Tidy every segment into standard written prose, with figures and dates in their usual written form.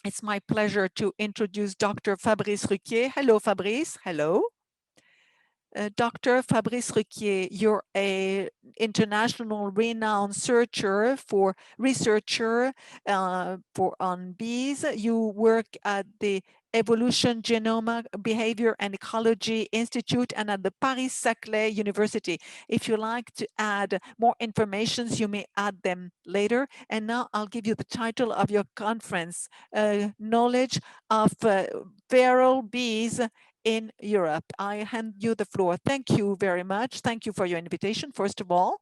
It's my pleasure to introduce Dr. Fabrice Requier. Hello, Fabrice. Hello. Dr. Fabrice Requier, you're a international renowned researcher on bees. You work at the Evolution, Genome, Behaviour and Ecology Institute and at the Paris-Saclay University. If you like to add more information, you may add them later. And now I'll give you the title of your conference, Knowledge of Feral Bees in Europe. I hand you the floor. Thank you very much. Thank you for your invitation, first of all,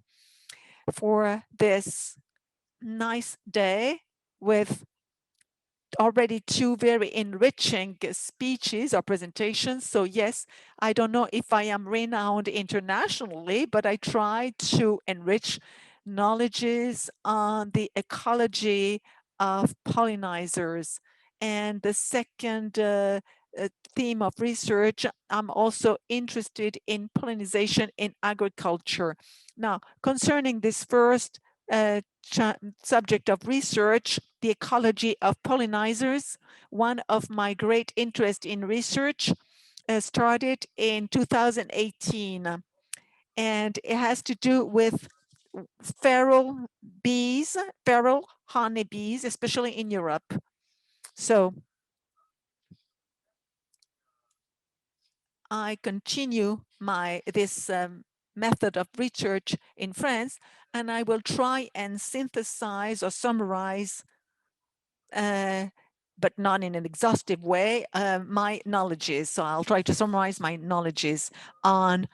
for this nice day with already two very enriching speeches or presentations. So yes, I don't know if I am renowned internationally, but I try to enrich knowledges on the ecology of pollinizers. And the second theme of research, I'm also interested in pollinization in agriculture. Now, concerning this first subject of research, the ecology of pollinizers, one of my great interest in research started in 2018, and it has to do with feral bees, feral honeybees, especially in Europe. So I continue this method of research in France, and I will try and synthesize or summarize, but not in an exhaustive way, my knowledges. So I'll try to summarize my knowledges on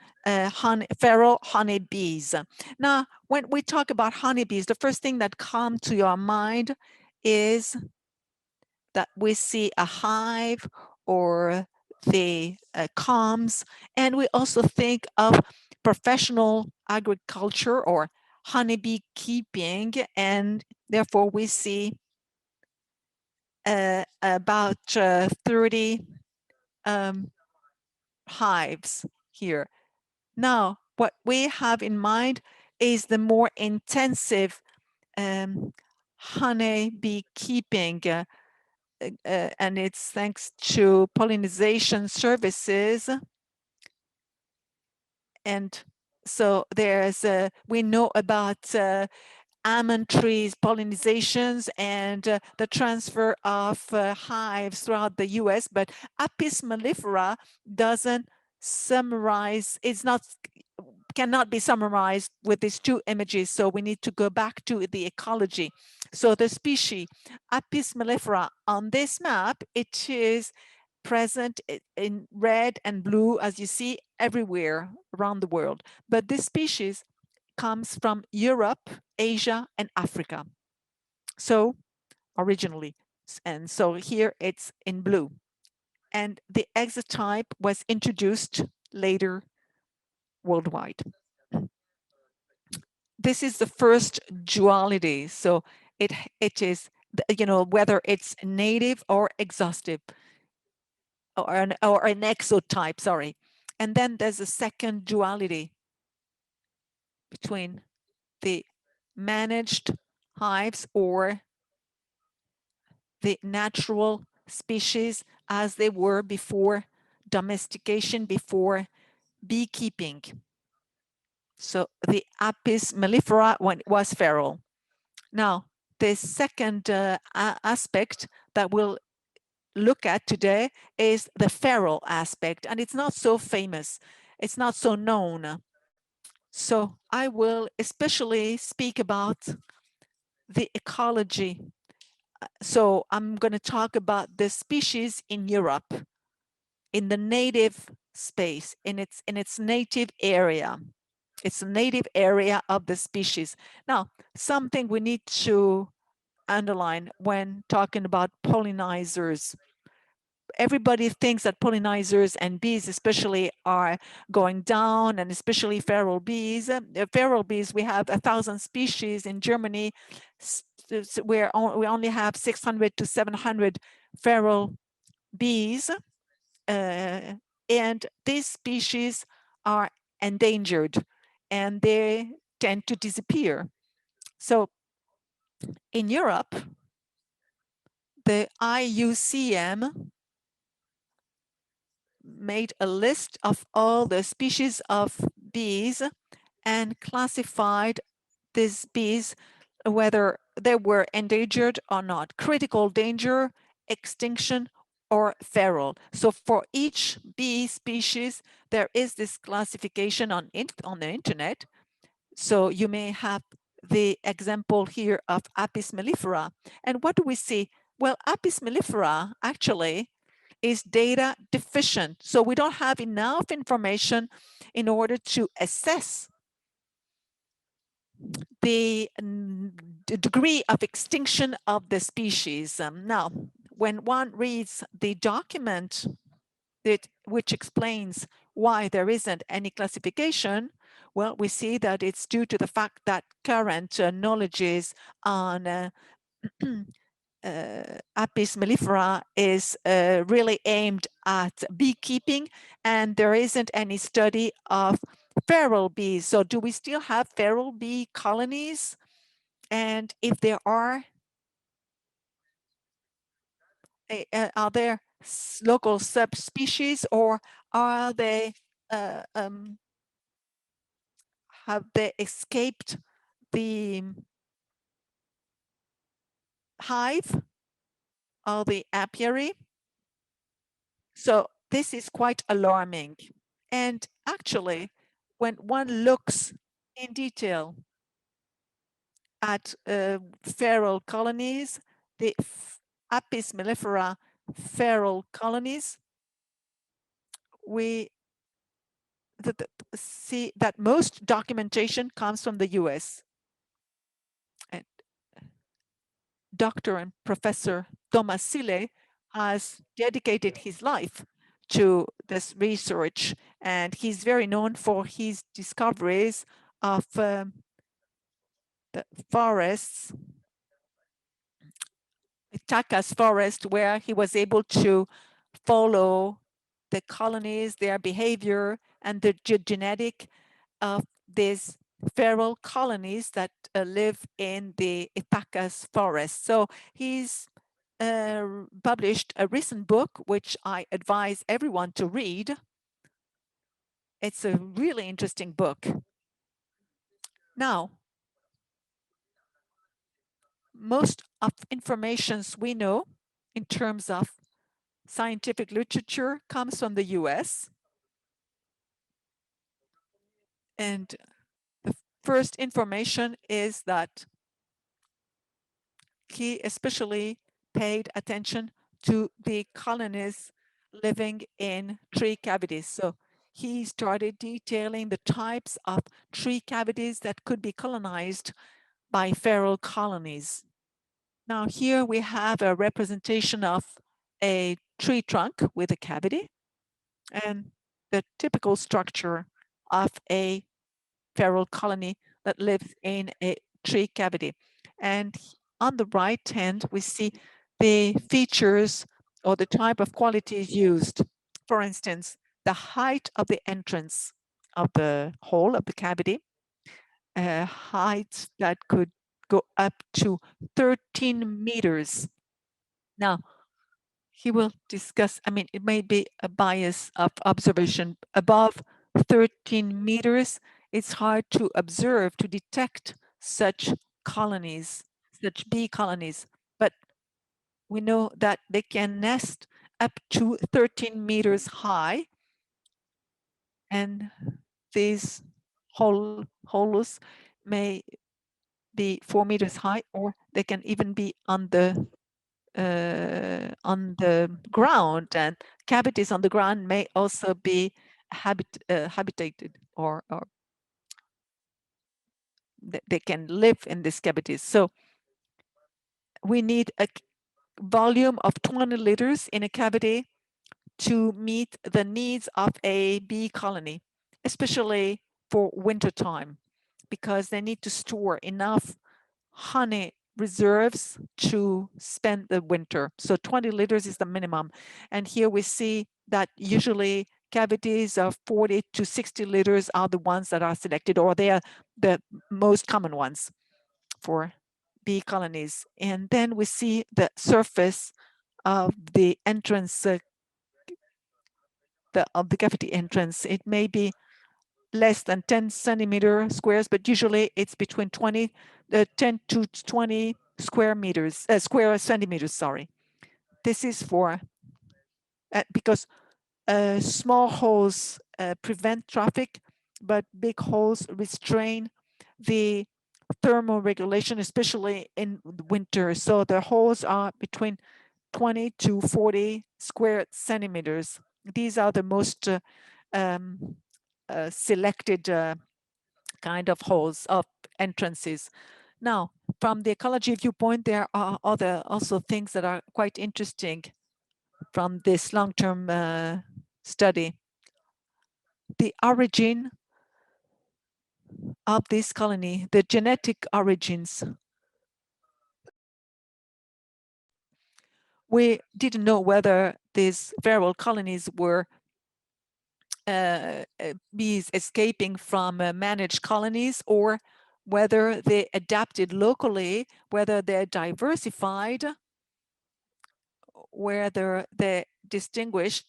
feral honeybees. Now, when we talk about honeybees, the first thing that comes to your mind is that we see a hive or the combs, and we also think of professional agriculture or honeybee keeping, and therefore we see about 30 hives here. Now, what we have in mind is the more intensive honeybee keeping, and it's thanks to pollination services. And so we know about almond trees, pollinizations, and the transfer of hives throughout the US, but Apis mellifera doesn't summarize, cannot be summarized with these two images, so we need to go back to the ecology. So the species Apis mellifera on this map, it is present in red and blue, as you see, everywhere around the world. But this species comes from Europe, Asia, and Africa. So originally, and so here it's in blue. And the exotype was introduced later worldwide. This is the first duality. So it is, whether it's native or exhaustive, or an exotype, sorry. And then there's a second duality between the managed hives or the natural species as they were before domestication, before beekeeping. So the Apis mellifera was feral. Now, the second aspect that we'll look at today is the feral aspect, and it's not so famous. It's not so known. So I will especially speak about the ecology. So I'm going to talk about the species in Europe, in the native space, in its native area. It's a native area of the species. Now, something we need to underline when talking about pollinizers. Everybody thinks that pollinizers and bees especially are going down, and especially feral bees. Feral bees, we have 1,000 species in Germany, where we only have 600 to 700 feral bees. And these species are endangered and they tend to disappear. So in Europe, the IUCN made a list of all the species of bees and classified these bees whether they were endangered or not, critical danger, extinction, or feral. So for each bee species, there is this classification on the internet. So you may have the example here of Apis mellifera. And what do we see? Well, Apis mellifera actually is data deficient. So we don't have enough information in order to assess the degree of extinction of the species. Now, when one reads the document which explains why there isn't any classification, well, we see that it's due to the fact that current knowledges on Apis mellifera is really aimed at beekeeping, and there isn't any study of feral bees. So do we still have feral bee colonies? And if there are there local subspecies, or are they have they escaped the hive or the apiary? So this is quite alarming. And actually, when one looks in detail at feral colonies, the Apis mellifera feral colonies, we see that most documentation comes from the US. And Dr. and Professor Thomas Sille has dedicated his life to this research, and he's very known for his discoveries of the forests, Ithaca's forest, where he was able to follow the colonies, their behavior, and the genetic of these feral colonies that live in the Ithaca's forest. So he's published a recent book, which I advise everyone to read. It's a really interesting book. Now, most of informations we know in terms of scientific literature comes from the US. And the first information is that he especially paid attention to the colonies living in tree cavities. So he started detailing the types of tree cavities that could be colonized by feral colonies. Now here we have a representation of a tree trunk with a cavity and the typical structure of a feral colony that lives in a tree cavity. And on the right hand, we see the features or the type of qualities used. For instance, the height of the entrance of the hole of the cavity, height that could go up to 13 meters. Now, he will discuss, I mean, it may be a bias of observation. Above 13 meters, it's hard to observe, to detect such colonies, such bee colonies. But we know that they can nest up to 13 meters high. And these holes may be 4 meters high, or they can even be on the ground, and cavities on the ground may also be habitated, or they can live in these cavities. So we need a volume of 20 liters in a cavity to meet the needs of a bee colony, especially for winter time, because they need to store enough honey reserves to spend the winter. So 20 liters is the minimum. And here we see that usually cavities of 40 to 60 liters are the ones that are selected, or they are the most common ones for bee colonies. And then we see the surface of the entrance, of the cavity entrance. It may be less than 10 centimeter squares, but usually it's between 10 to 20 square centimeters, sorry. This is for, because small holes prevent traffic, but big holes restrain the thermal regulation, especially in winter. So the holes are between 20 to 40 square centimeters. These are the most selected kind of holes of entrances. Now, from the ecology viewpoint, there are other also things that are quite interesting from this long-term study. The origin of this colony, the genetic origins. We didn't know whether these feral colonies were bees escaping from managed colonies, or whether they adapted locally, whether they're diversified, whether they're distinguished.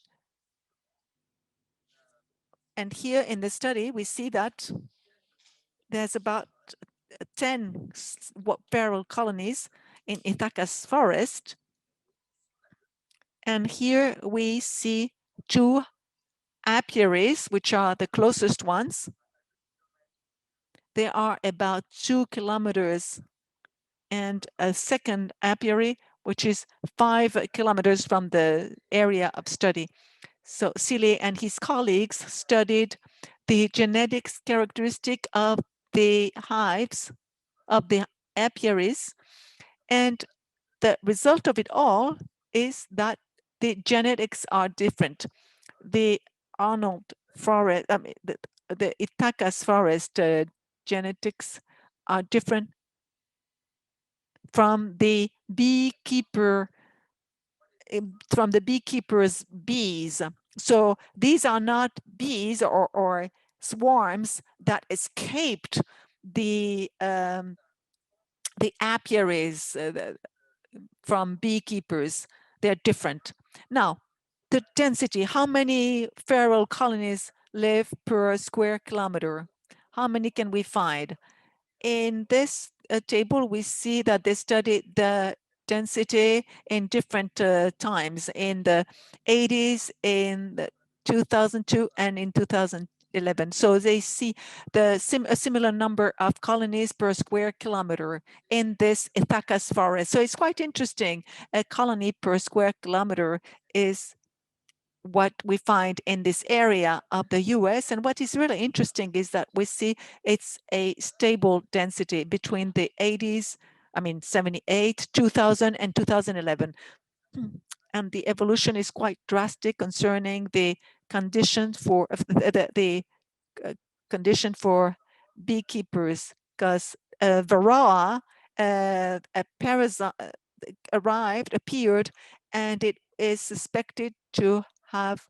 And here in the study, we see that there's about 10 feral colonies in Ithaca's forest. And here we see 2 apiaries, which are the closest ones. They are about 2 kilometers, and a second apiary, which is 5 kilometers from the area of study. So Seeley and his colleagues studied the genetics characteristic of the hives, of the apiaries, and the result of it all is that the genetics are different. The Arnold forest, the Ithaca's forest genetics are different from the beekeeper's bees. So these are not bees or swarms that escaped the apiaries from beekeepers. They're different. Now, the density, how many feral colonies live per square kilometer? How many can we find? In this table, we see that they studied the density in different times, in the 80s, in the 2002, and in 2011. So they see a similar number of colonies per square kilometer in this Ithaca's forest. So it's quite interesting. A colony per square kilometer is what we find in this area of the US. And what is really interesting is that we see it's a stable density between the 80s, 78, 2000, and 2011. And the evolution is quite drastic concerning the conditions for the condition for beekeepers, because varroa, a parasite, appeared, and it is suspected to have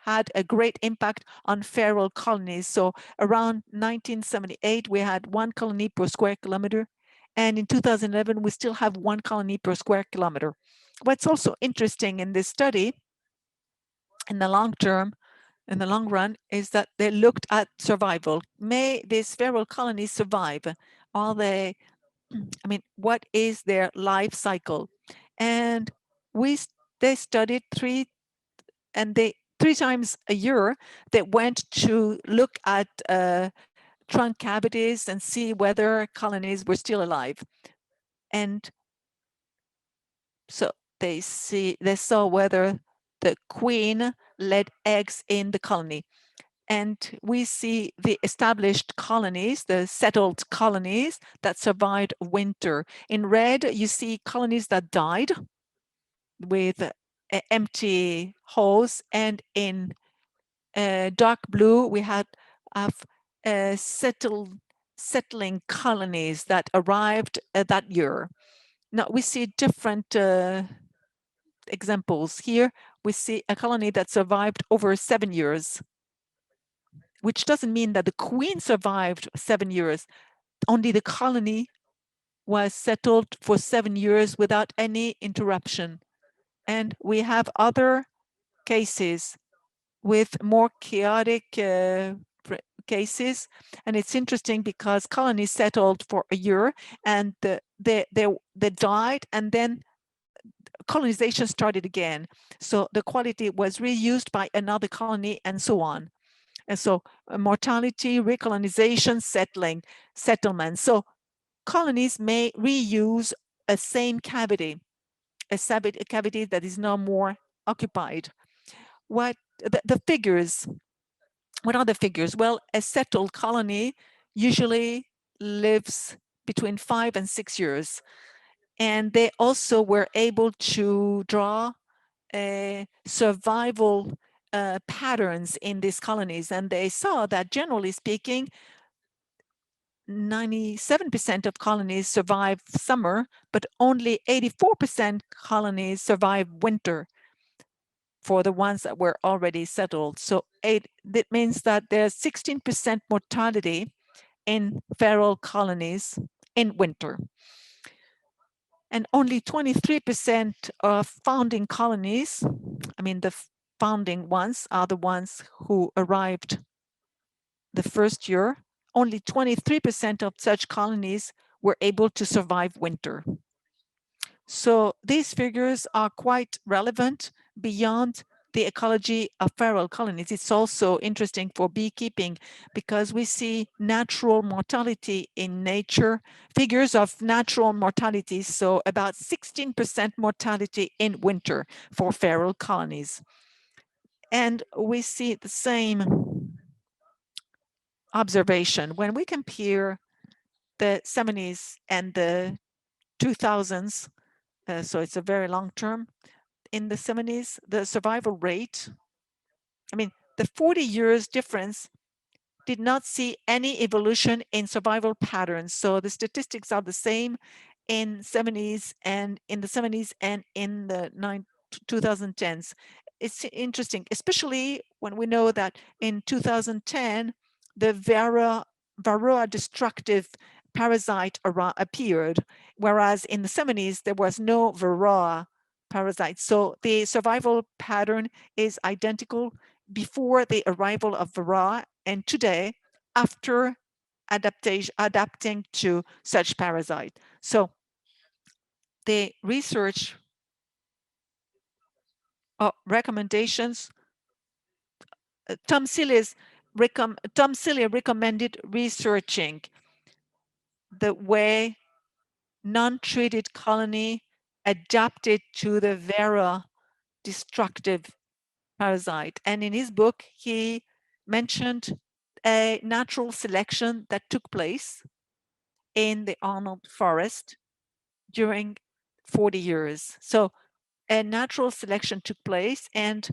had a great impact on feral colonies. So around 1978, we had 1 colony per square kilometer. And in 2011, we still have 1 colony per square kilometer. What's also interesting in this study, in the long term, in the long run, is that they looked at survival. May these feral colonies survive? Are they, what is their life cycle? And they studied 3 times a year. They went to look at trunk cavities and see whether colonies were still alive. And so they saw whether the queen laid eggs in the colony. And we see the established colonies, the settled colonies that survived winter. In red, you see colonies that died with empty holes, and in dark blue, we have settling colonies that arrived that year. Now we see different examples. Here we see a colony that survived over 7 years, which doesn't mean that the queen survived 7 years. Only the colony was settled for 7 years without any interruption. And we have other cases with more chaotic cases. And it's interesting because colonies settled for a year and they died, and then colonization started again. So the quality was reused by another colony and so on. And so mortality, recolonization, settlement. So colonies may reuse a same cavity, a cavity that is no more occupied. What the figures? What are the figures? Well, a settled colony usually lives between 5 and 6 years. And they also were able to draw survival patterns in these colonies. And they saw that, generally speaking, 97% of colonies survive summer, but only 84% colonies survive winter for the ones that were already settled. So that means that there's 16% mortality in feral colonies in winter. And only 23% of founding colonies, I mean, the founding ones are the ones who arrived the first year, only 23% of such colonies were able to survive winter. So these figures are quite relevant beyond the ecology of feral colonies. It's also interesting for beekeeping because we see natural mortality in nature, figures of natural mortality. So about 16% mortality in winter for feral colonies. And we see the same observation when we compare the 70s and the 2000s. So it's a very long term. In the 70s, the survival rate, I mean, the 40 years difference did not see any evolution in survival patterns. So the statistics are the same in 70s and in the 70s and in the 2010s. It's interesting, especially when we know that in 2010, the Varroa destructive parasite appeared, whereas in the 70s, there was no Varroa parasite. So the survival pattern is identical before the arrival of Varroa and today after adapting to such parasite. So the research recommendations, Tom Seeley recommended researching the way non-treated colony adapted to the Varroa destructive parasite. And in his book, he mentioned a natural selection that took place in the Arnold Forest during 40 years. So a natural selection took place, and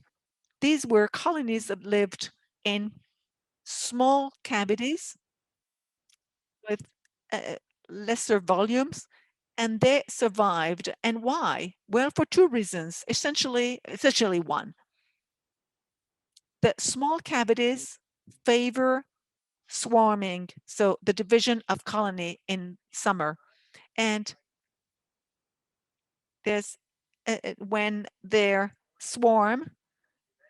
these were colonies that lived in small cavities with lesser volumes, and they survived. And why? Well, for two reasons, essentially one. The small cavities favor swarming, so the division of colony in summer. And there's when they swarm,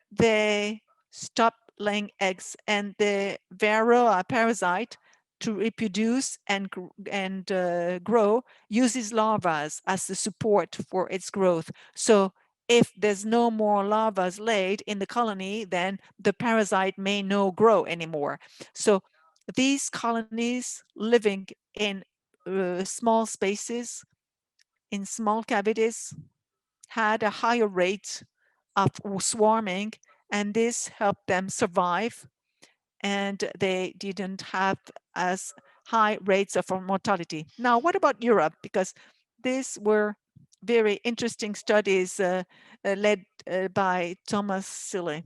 they stop laying eggs, and the Varroa parasite to reproduce and grow uses larvae as the support for its growth. So if there's no more larvae laid in the colony, then the parasite may no grow anymore. So these colonies living in small spaces, in small cavities, had a higher rate of swarming, and this helped them survive, and they didn't have as high rates of mortality. Now, what about Europe? Because these were very interesting studies led by Thomas Seeley.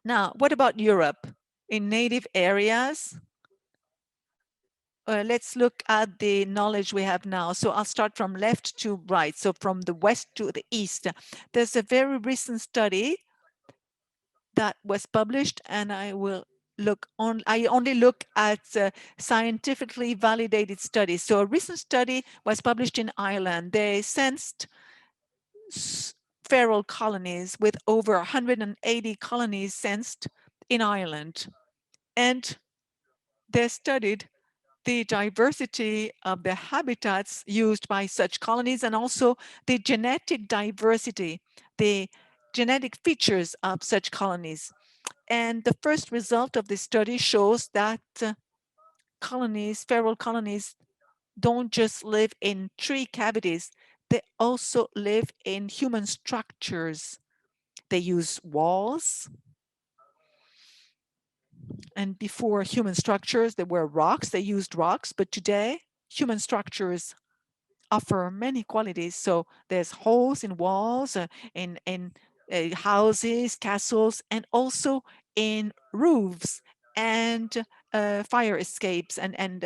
Now, what about Europe? In native areas, let's look at the knowledge we have now. So I'll start from left to right. So from the west to the east. There's a very recent study that was published, and I will I only look at scientifically validated studies. So a recent study was published in Ireland. They sensed feral colonies with over 180 colonies sensed in Ireland. And they studied the diversity of the habitats used by such colonies and also the genetic diversity, the genetic features of such colonies. And the first result of this study shows that colonies, feral colonies, don't just live in tree cavities, they also live in human structures. They use walls. And before human structures, there were rocks. They used rocks, but today human structures offer many qualities. So there's holes in walls, in houses, castles, and also in roofs and fire escapes and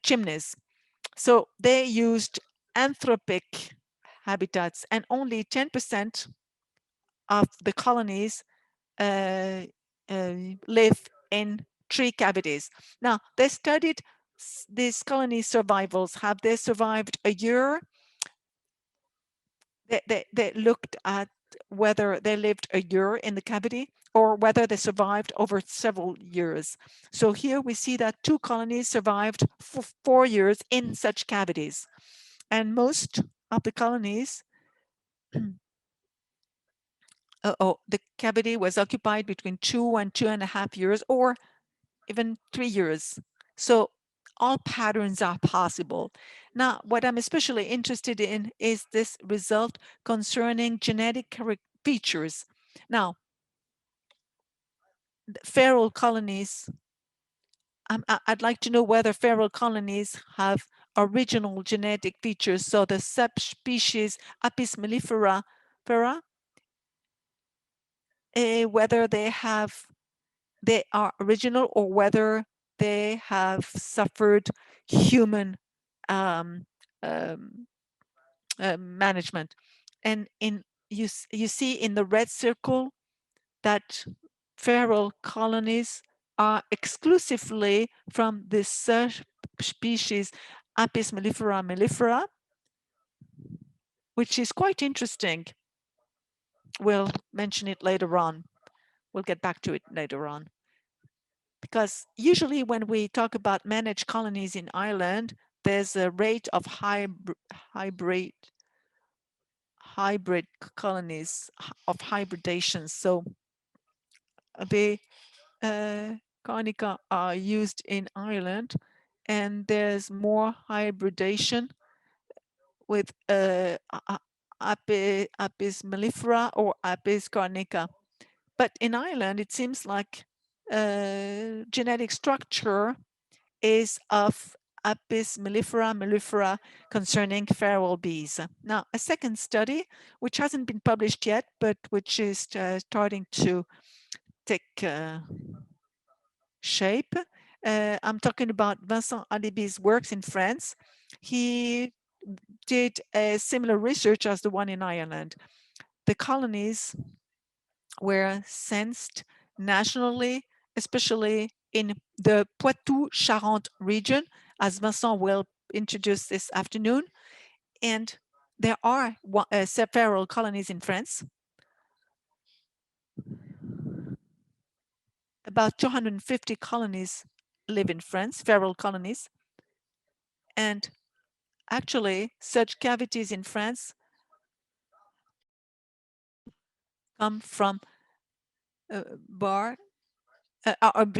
chimneys. So they used anthropic habitats, and only 10% of the colonies live in tree cavities. Now, they studied these colony survivals. Have they survived a year? They looked at whether they lived a year in the cavity or whether they survived over several years. So here we see that 2 colonies survived for 4 years in such cavities. And most of the colonies, the cavity was occupied between 2 and 2.5 years, or even 3 years. So all patterns are possible. Now, what I'm especially interested in is this result concerning genetic features. Now, feral colonies, I'd like to know whether feral colonies have original genetic features. So the subspecies Apis mellifera, whether they are original or whether they have suffered human management. And you see in the red circle that feral colonies are exclusively from the subspecies Apis mellifera, which is quite interesting. We'll mention it later on. We'll get back to it later on. Because usually when we talk about managed colonies in Ireland, there's a rate of hybrid colonies, of hybridation. So the Carnica are used in Ireland, and there's more hybridation with Apis mellifera or Apis carnica. But in Ireland, it seems like genetic structure is of Apis mellifera concerning feral bees. Now, a second study, which hasn't been published yet, but which is starting to take shape. I'm talking about Vincent Alibi's works in France. He did a similar research as the one in Ireland. The colonies were sensed nationally, especially in the Poitou-Charentes region, as Vincent will introduce this afternoon. And there are feral colonies in France. About 250 colonies live in France, feral colonies. And actually, such cavities in France come from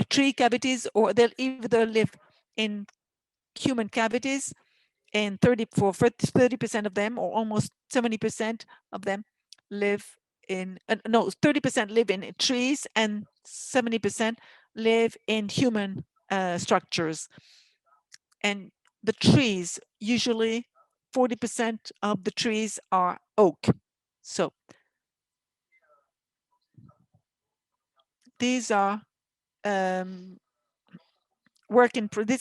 tree cavities, or they'll either live in human cavities, and 30% of them, or almost 70% of them, live in 30% live in trees, and 70% live in human structures. And the trees, usually 40% of the trees are oak. So these are this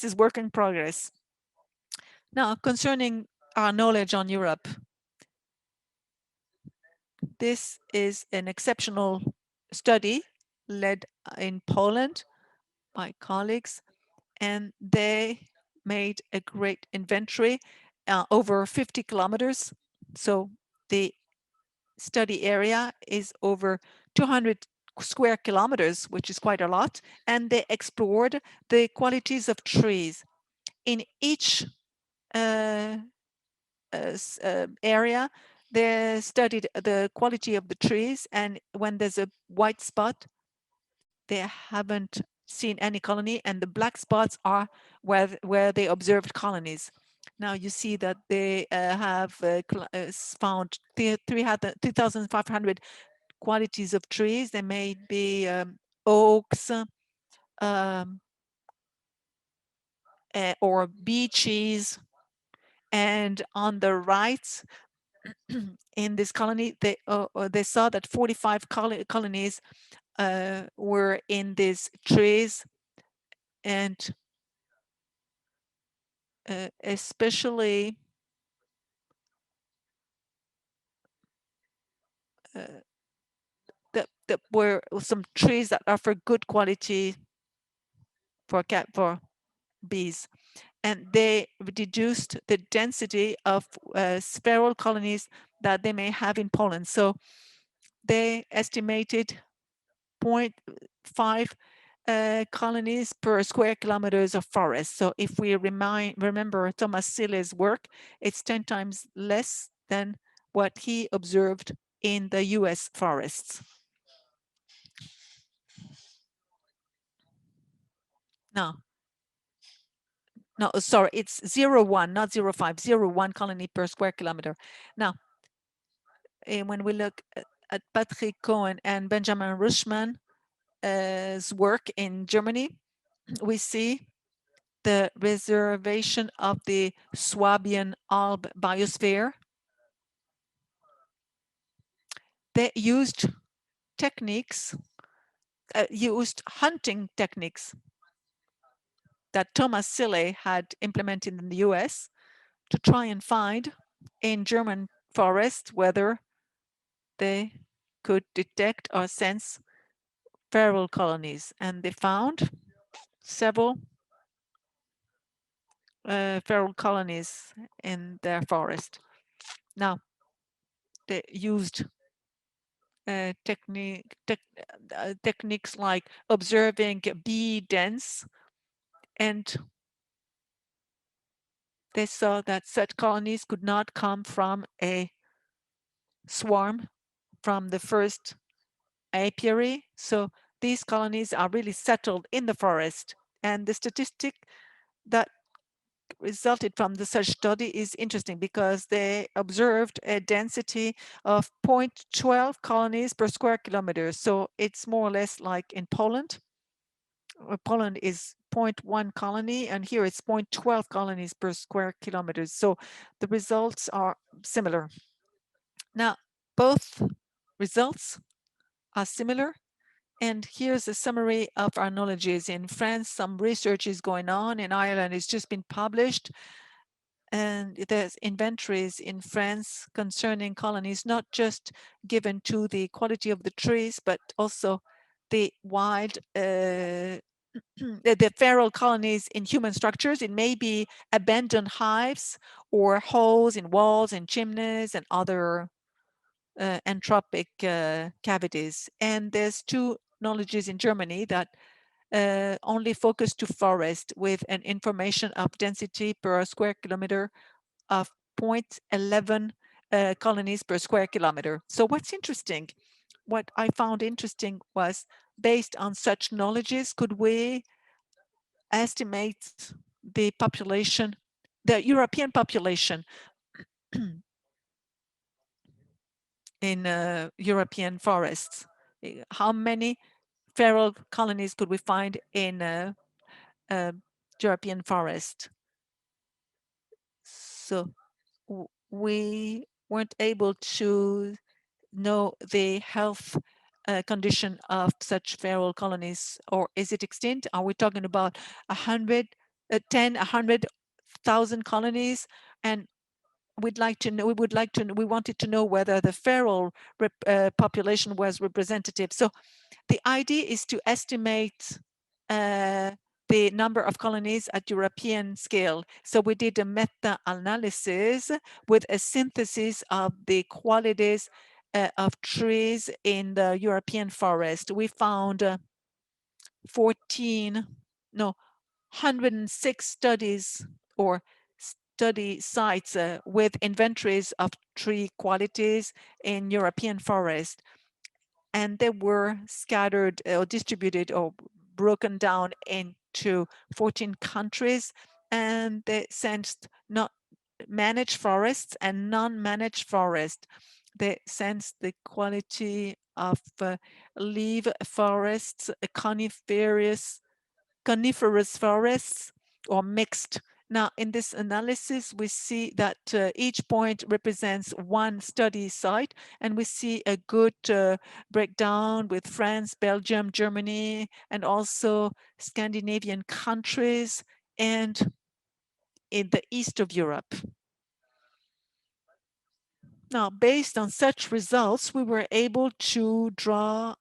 is work in progress. Now, concerning our knowledge on Europe, this is an exceptional study led in Poland by colleagues, and they made a great inventory over 50 kilometers. So the study area is over 200 square kilometers, which is quite a lot, and they explored the qualities of trees. In each area, they studied the quality of the trees, and when there's a white spot, they haven't seen any colony, and the black spots are where they observed colonies. Now you see that they have found 3,500 qualities of trees. They may be oaks or beeches. And on the right, in this colony, they saw that 45 colonies were in these trees, and especially that were some trees that offer good quality for bees, and they deduced the density of sparrow colonies that they may have in Poland. So they estimated 0.5 colonies per square kilometers of forest. So if we remember Thomas Sille's work, it's 10 times less than what he observed in the US forests. No, sorry, it's 0.1, not 0.5, 0.1 colony per square kilometer. Now, when we look at Patrick Cohen and Benjamin Ruschmann's work in Germany, we see the reservation of the Swabian Alb biosphere. They used techniques, used hunting techniques that Thomas Sille had implemented in the US to try and find in German forests whether they could detect or sense feral colonies. And they found several feral colonies in their forest. Now, they used techniques like observing bee dens, and they saw that such colonies could not come from a swarm from the first apiary. So these colonies are really settled in the forest. And the statistic that resulted from the such study is interesting because they observed a density of 0.12 colonies per square kilometer. So it's more or less like in Poland. Poland is zero point 0.1 colony, and here it's 0.12 colonies per square kilometers. So the results are similar. Now, both results are similar. And here's a summary of our knowledges. In France, some research is going on. In Ireland, it's just been published. And there's inventories in France concerning colonies, not just given to the quality of the trees, but also the wild, the feral colonies in human structures. It may be abandoned hives or holes in walls and chimneys and other entropic cavities. And there's two knowledges in Germany that only focus to forest with an information of density per square kilometer of 0.11 colonies per square kilometer. So what's interesting, what I found interesting was based on such knowledges, could we estimate the population, the European population in European forests? How many feral colonies could we find in European forest? So we weren't able to know the health condition of such feral colonies, or is it extinct? Are we talking about 100,000 colonies? And we wanted to know whether the feral population was representative. So the idea is to estimate the number of colonies at European scale. So we did a meta-analysis with a synthesis of the qualities of trees in the European forest. We found 106 studies or study sites with inventories of tree qualities in European forest. And they were scattered or distributed or broken down into 14 countries, and they sensed not managed forests and non-managed forests. They sensed the quality of leaf forests, coniferous forests, or mixed. Now, in this analysis, we see that each point represents one study site, and we see a good breakdown with France, Belgium, Germany, and also Scandinavian countries, and in the east of Europe. Now, based on such results, we were able to draw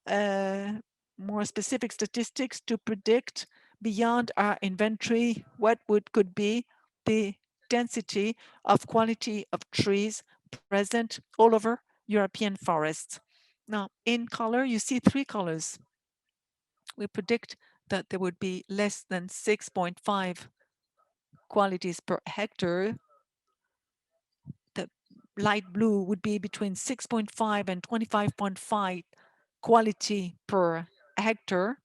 more specific statistics to predict beyond our inventory what could be the density of quality of trees present all over European forests. Now, in color, you see three colors. We predict that there would be less than 6.5 qualities per hectare. The light blue would be between 6.5 and 25.5 quality per hectare,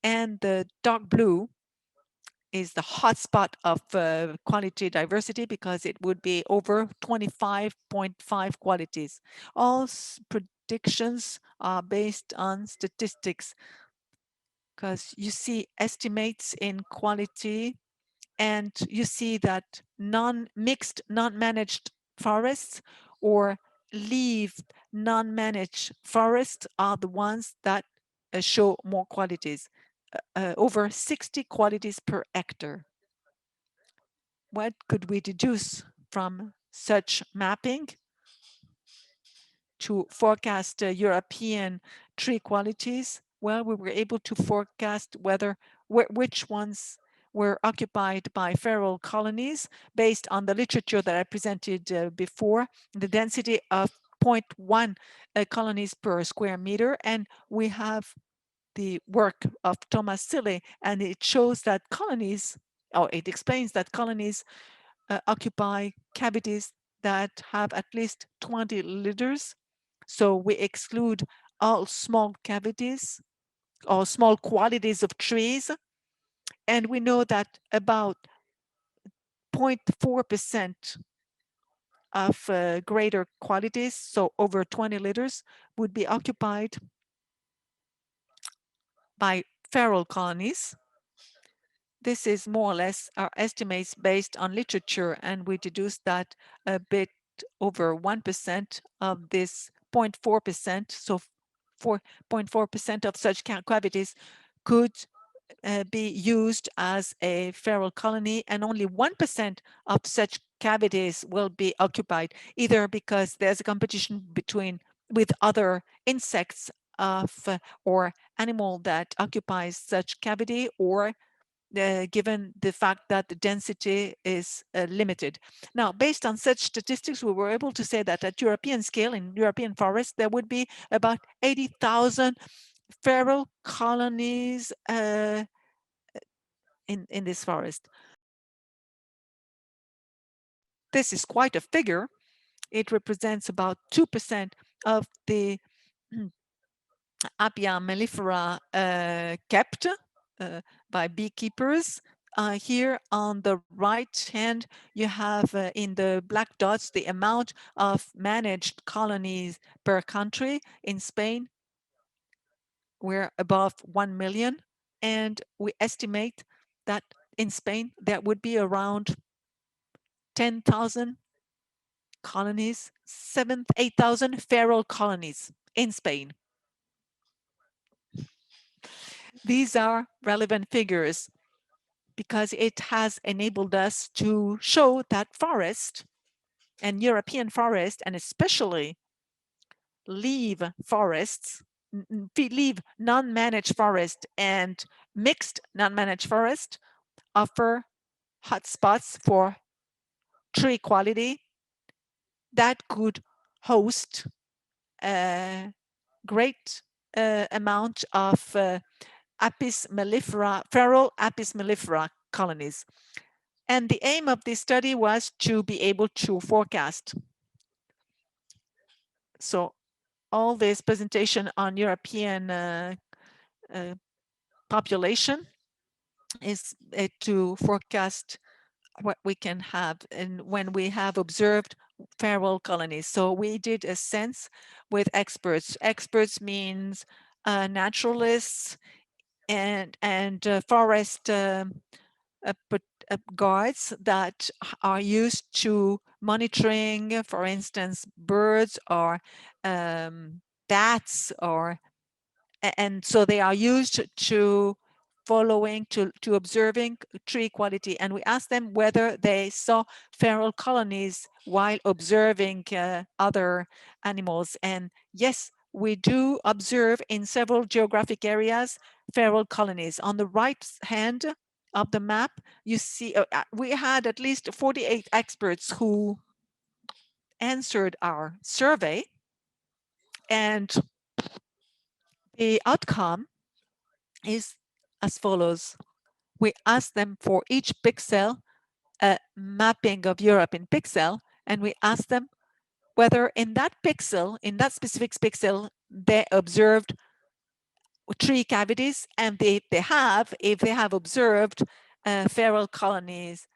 and the dark blue is the hotspot of quality diversity because it would be over 25.5 qualities. All predictions are based on statistics because you see estimates in quality, and you see that non-mixed, non-managed forests or leaf non-managed forests are the ones that show more qualities, over 60 qualities per hectare. What could we deduce from such mapping to forecast European tree qualities? Well, we were able to forecast which ones were occupied by feral colonies based on the literature that I presented before, the density of 0.1 colonies per square meter. And we have the work of Thomas Sille, and it shows that colonies, or it explains that colonies occupy cavities that have at least 20 liters. So we exclude all small cavities or small qualities of trees. And we know that about 0.4% of greater qualities, so over 20 liters, would be occupied by feral colonies. This is more or less our estimates based on literature, and we deduced that a bit over 1% of this 0.4%, so 4.4% of such cavities could be used as a feral colony, and only 1% of such cavities will be occupied, either because there's a competition with other insects or animal that occupies such cavity, or given the fact that the density is limited. Now, based on such statistics, we were able to say that at European scale, in European forests, there would be about 80,000 feral colonies in this forest. This is quite a figure. It represents about 2% of the Apia mellifera kept by beekeepers. Here on the right hand, you have in the black dots the amount of managed colonies per country. In Spain, we're above 1 million, and we estimate that in Spain there would be around 10,000 colonies, 8,000 feral colonies in Spain. These are relevant figures because it has enabled us to show that forest And European forests, and especially leaf forests, leaf non-managed forest and mixed non-managed forest, offer hotspots for tree quality that could host a great amount of Apis mellifera, feral Apis mellifera colonies. And the aim of this study was to be able to forecast. So all this presentation on European population is to forecast what we can have and when we have observed feral colonies. So we did a sense with experts. Experts means naturalists and forest guards that are used to monitoring, for instance, birds or bats, or and so they are used to following, to observing tree quality. And we asked them whether they saw feral colonies while observing other animals. And yes, we do observe in several geographic areas feral colonies. On the right hand of the map, you see we had at least 48 experts who answered our survey, and the outcome is as follows. We asked them for each pixel a mapping of Europe in pixel, and we asked them whether in that pixel, in that specific pixel, they observed tree cavities, and if they have observed feral colonies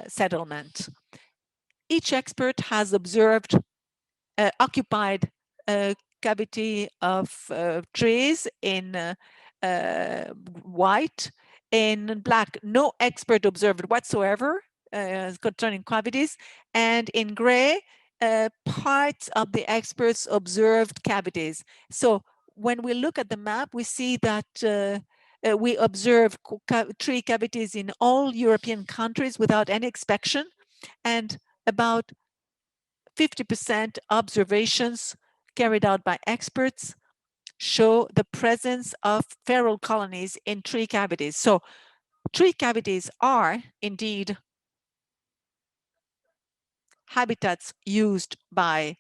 settlement. Each expert has observed occupied cavity of trees in white. In black, no expert observed whatsoever concerning cavities, and in gray, parts of the experts observed cavities. So when we look at the map, we see that we observe tree cavities in all European countries without any exception, and about 50% observations carried out by experts show the presence of feral colonies in tree cavities. So tree cavities are indeed habitats used by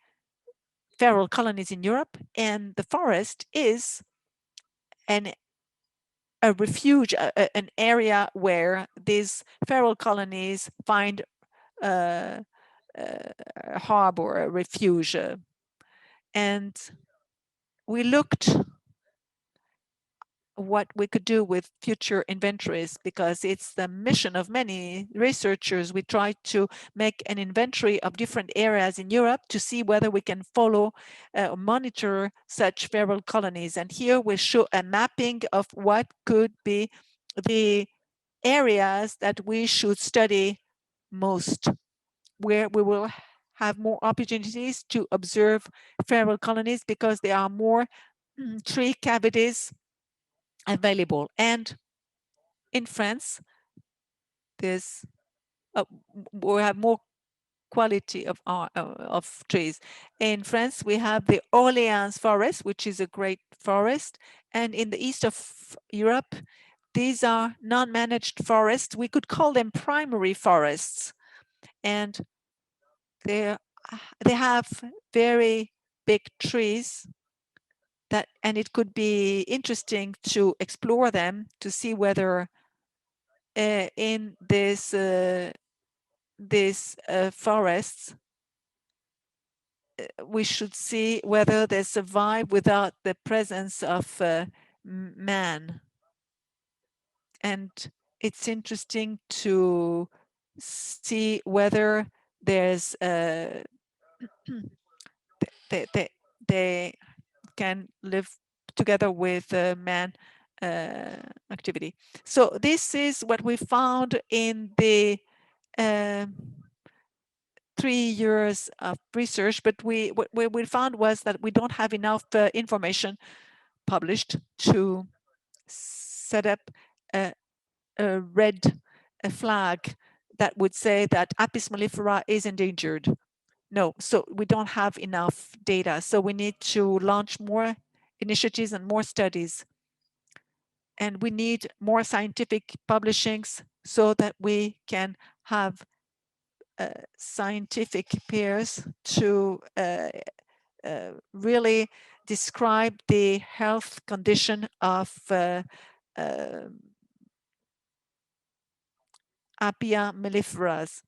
feral colonies in Europe, and the forest is a refuge, an area where these feral colonies find a harbor, a refuge. And we looked what we could do with future inventories, because it's the mission of many researchers. We try to make an inventory of different areas in Europe to see whether we can follow, monitor such feral colonies. And here we show a mapping of what could be the areas that we should study most, where we will have more opportunities to observe feral colonies because there are more tree cavities available. And in France, there's we have more quality of trees. In France, we have the Orléans forest, which is a great forest, and in the east of Europe, these are non-managed forests. We could call them primary forests, and they have very big trees that, and it could be interesting to explore them to see whether in this forests we should see whether they survive without the presence of man. And it's interesting to see whether there's they can live together with man activity. So this is what we found in the 3 years of research, but what we found was that we don't have enough information published to set up a red flag that would say that Apis mellifera is endangered. No, so we don't have enough data. So we need to launch more initiatives and more studies. And we need more scientific publishings so that we can have scientific peers to really describe the health condition of Apia melliferas.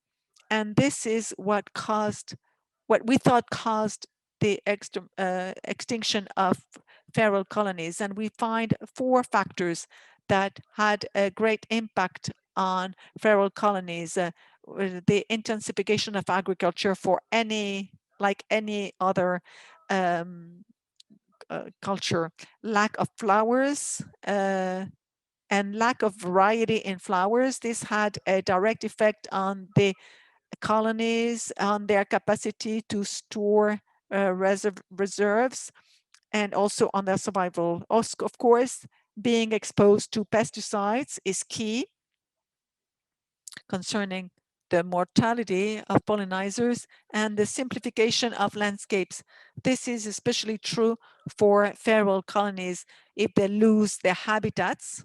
And this is what we thought caused the extinction of feral colonies. And we find 4 factors that had a great impact on feral colonies. The intensification of agriculture for like any other culture, lack of flowers, and lack of variety in flowers. This had a direct effect on the colonies, on their capacity to store reserves, and also on their survival. Also, of course, being exposed to pesticides is key concerning the mortality of pollinizers and the simplification of landscapes. This is especially true for feral colonies if they lose their habitats.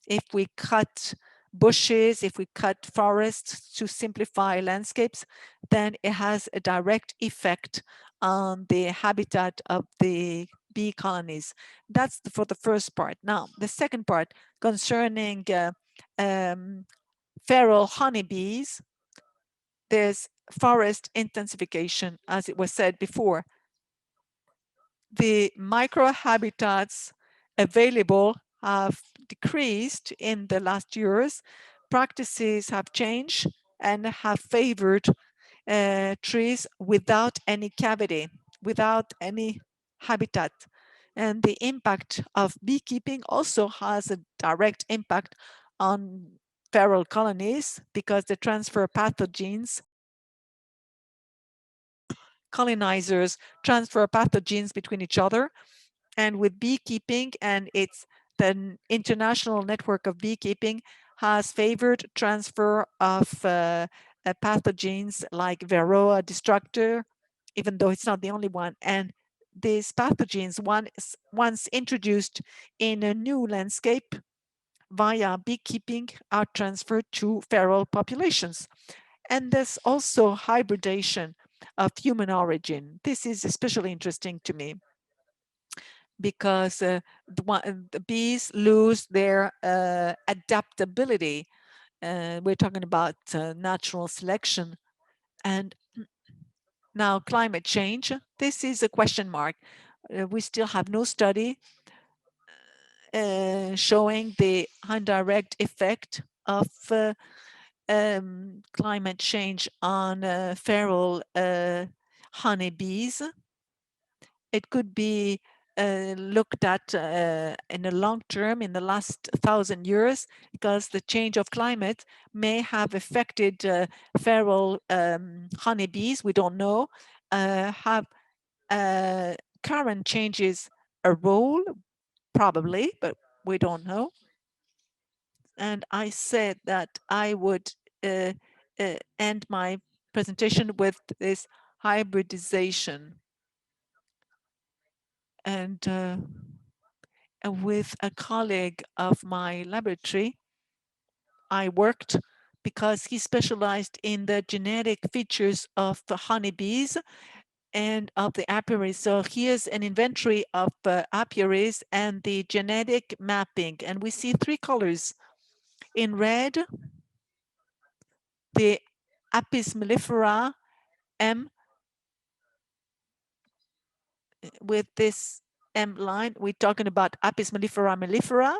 If we cut bushes, if we cut forests to simplify landscapes, then it has a direct effect on the habitat of the bee colonies. That's for the first part. Now, the second part concerning feral honeybees, there's forest intensification, as it was said before. The microhabitats available have decreased in the last years. Practices have changed and have favored trees without any cavity, without any habitat. And the impact of beekeeping also has a direct impact on feral colonies because they transfer pathogens. Colonizers transfer pathogens between each other. And with beekeeping, and it's the international network of beekeeping has favored transfer of pathogens like Varroa destructor, even though it's not the only one. And these pathogens, once introduced in a new landscape via beekeeping, are transferred to feral populations. And there's also hybridation of human origin. This is especially interesting to me because the bees lose their adaptability. We're talking about natural selection. And now climate change, this is a question mark. We still have no study showing the indirect effect of climate change on feral honeybees. It could be looked at in the long term, in the last 1,000 years, because the change of climate may have affected feral honeybees. We don't know. Have current changes a role? Probably, but we don't know. And I said that I would end my presentation with this hybridization. And with a colleague of my laboratory, I worked because he specialized in the genetic features of the honeybees and of the apiaries. So here's an inventory of apiaries and the genetic mapping. And we see 3 colors. In red, the Apis mellifera M with this M line. We're talking about Apis mellifera mellifera,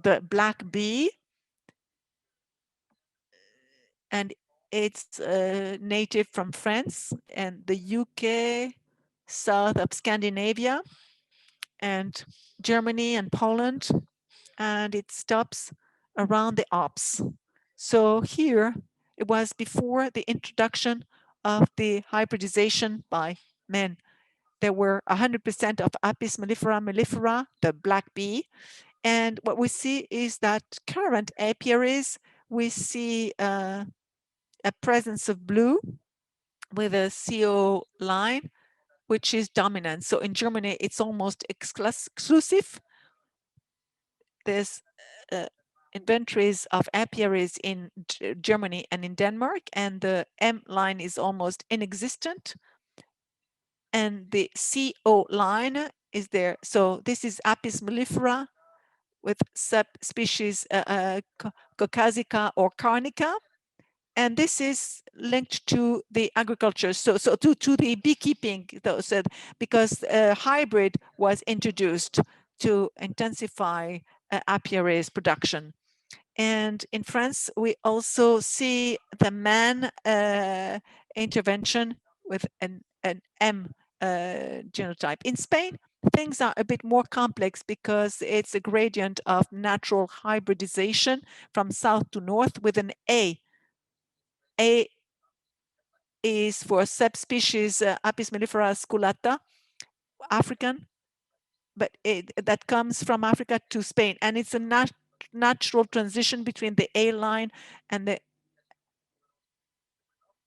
the black bee. And it's native from France and the UK, south of Scandinavia, and Germany and Poland, and it stops around the Alps. So here, it was before the introduction of the hybridization by men. There were 100% of Apis mellifera mellifera, the black bee. And what we see is that current apiaries, we see a presence of blue, with a CO line, which is dominant. So in Germany, it's almost exclusive. There's inventories of apiaries in Germany and in Denmark, and the M line is almost inexistent. And the CO line is there. So this is Apis mellifera with subspecies caucasica or carnica. And this is linked to the agriculture, so to the beekeeping, because hybrid was introduced to intensify apiaries production. And in France, we also see the man intervention with an M genotype. In Spain, things are a bit more complex because it's a gradient of natural hybridization from south to north with an A. A is for subspecies Apis mellifera sculata, African, but that comes from Africa to Spain. And it's a natural transition between the A line and the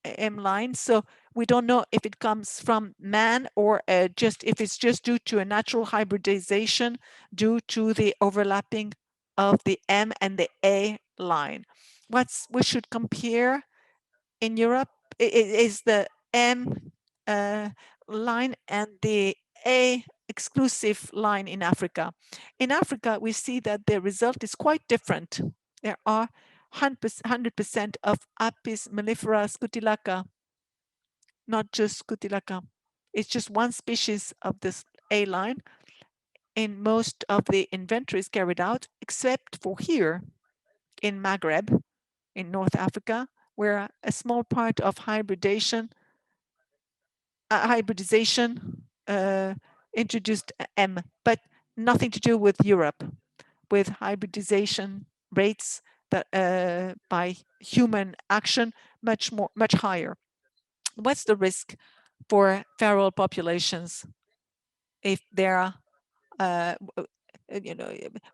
M line. So we don't know if it comes from man or just if it's just due to a natural hybridization due to the overlapping of the M and the A line. We should compare in Europe is the M line and the A exclusive line in Africa. In Africa, we see that the result is quite different. There are 100% of Apis mellifera scutilaca, not just scutilaca. It's just one species of this A line in most of the inventories carried out, except for here in Maghreb, in North Africa, where a small part of hybridization introduced M, but nothing to do with Europe, with hybridization rates that by human action much higher. What's the risk for feral populations if there are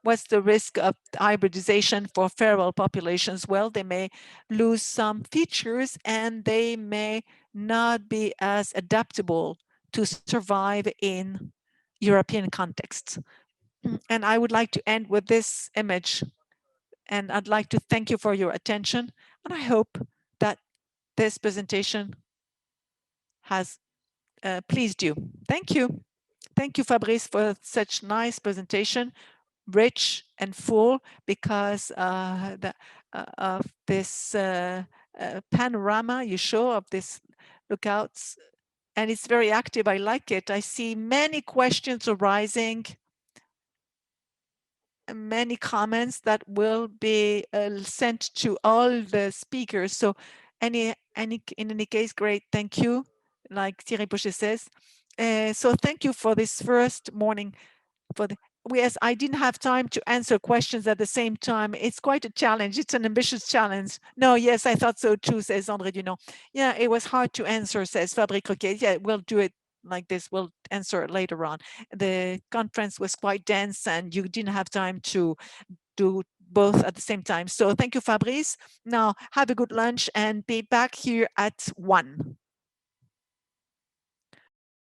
what's the risk of hybridization for feral populations? Well, they may lose some features and they may not be as adaptable to survive in European contexts. And I would like to end with this image. And I'd like to thank you for your attention. And I hope that this presentation has pleased you. Thank you. Thank you, Fabrice, for such nice presentation, rich and full, because of this panorama you show of this lookouts, and it's very active. I like it. I see many questions arising, many comments that will be sent to all the speakers. So in any case, great, thank you, like Thierry Boucher says. So thank you for this first morning. Yes, I didn't have time to answer questions at the same time. It's quite a challenge. It's an ambitious challenge. No, yes, I thought so too, says André Dunant. Yeah, it was hard to answer, says Fabrice Requier. Yeah, we'll do it like this. We'll answer later on. The conference was quite dense and you didn't have time to do both at the same time. So thank you, Fabrice. Now have a good lunch and be back here at 1.